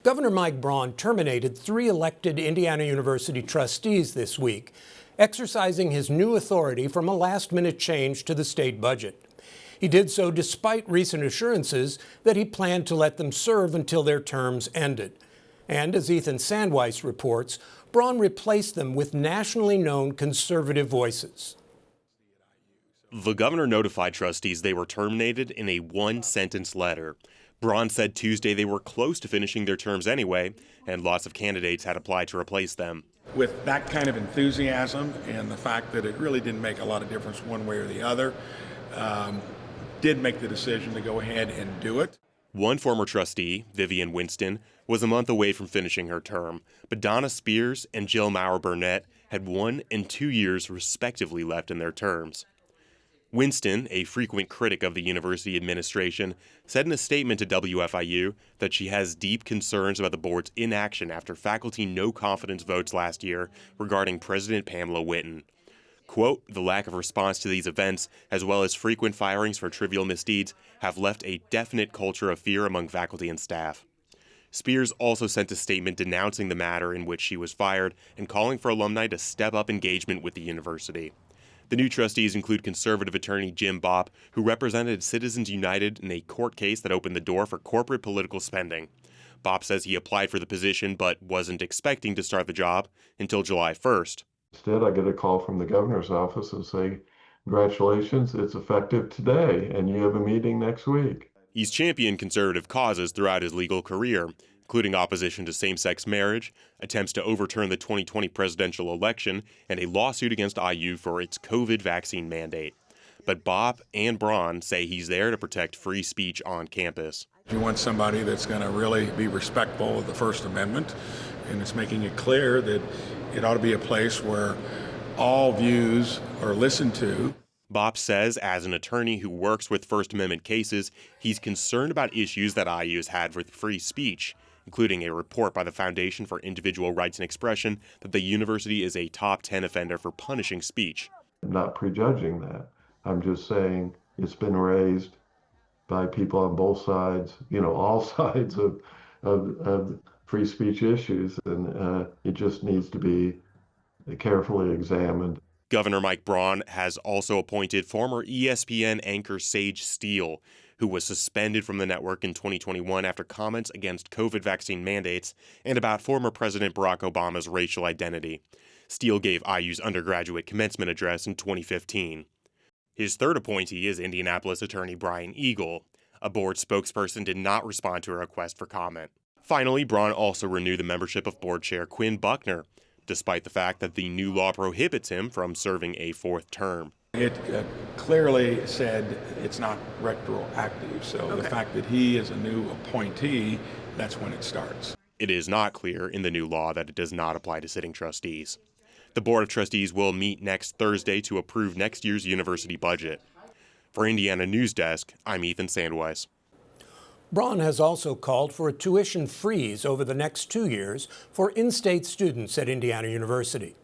Governor Mike Braun terminated 3 elected Indiana University trustees this week, exercising his new authority from a last-minute change to the state budget. He did so despite recent assurances that he planned to let them serve until their terms ended. And as Ethan Sandweiss reports, Braun replaced them with nationally known conservative voices. The governor notified trustees they were terminated in a one-sentence letter. Braun said Tuesday they were close to finishing their terms anyway, and lots of candidates had applied to replace them. With that kind of enthusiasm and the fact that it really didn't make a lot of difference one way or the other, did make the decision to go ahead and do it. One former trustee, Vivian Winston, was a month away from finishing her term, but Donna Spears and Jill Maurer-Burnett had 1 and 2 years respectively left in their terms. Winston, a frequent critic of the university administration, said in a statement to WFIU that she has deep concerns about the board's inaction after faculty no-confidence votes last year regarding President Pamela Whitten. Quote, "The lack of response to these events, as well as frequent firings for trivial misdeeds, have left a definite culture of fear among faculty and staff." Spears also sent a statement denouncing the manner in which she was fired and calling for alumni to step up engagement with the university. The new trustees include conservative attorney Jim Bopp, who represented Citizens United in a court case that opened the door for corporate political spending. Bopp says he applied for the position but wasn't expecting to start the job until July 1st. Instead, I get a call from the governor's office and say, "Congratulations, it's effective today, and you have a meeting next week." He's championed conservative causes throughout his legal career, including opposition to same-sex marriage, attempts to overturn the 2020 presidential election, and a lawsuit against IU for its COVID vaccine mandate. But Bopp and Braun say he's there to protect free speech on campus. You want somebody that's going to really be respectful of the First Amendment, and it's making it clear that it ought to be a place where all views are listened to. Bopp says, as an attorney who works with First Amendment cases, he's concerned about issues that IU has had with free speech, including a report by the Foundation for Individual Rights and Expression that the university is a top 10 offender for punishing speech. I'm not prejudging that. I'm just saying it's been raised by people on both sides, all sides of free speech issues, and it just needs to be carefully examined. Governor Mike Braun has also appointed former ESPN anchor Sage Steele, who was suspended from the network in 2021 after comments against COVID vaccine mandates and about former President Barack Obama's racial identity. Steele gave IU's undergraduate commencement address in 2015. His third appointee is Indianapolis attorney Brian Eagle. A board spokesperson did not respond to a request for comment. Finally, Braun also renewed the membership of board chair Quinn Buckner, despite the fact that the new law prohibits him from serving a 4th term. It clearly said it's not retroactive, so The fact that he is a new appointee, that's when it starts. It is not clear in the new law that it does not apply to sitting trustees. The Board of Trustees will meet next Thursday to approve next year's university budget. For Indiana News Desk, I'm Ethan Sandweiss. Braun has also called for a tuition freeze over the next 2 years for in-state students at Indiana University.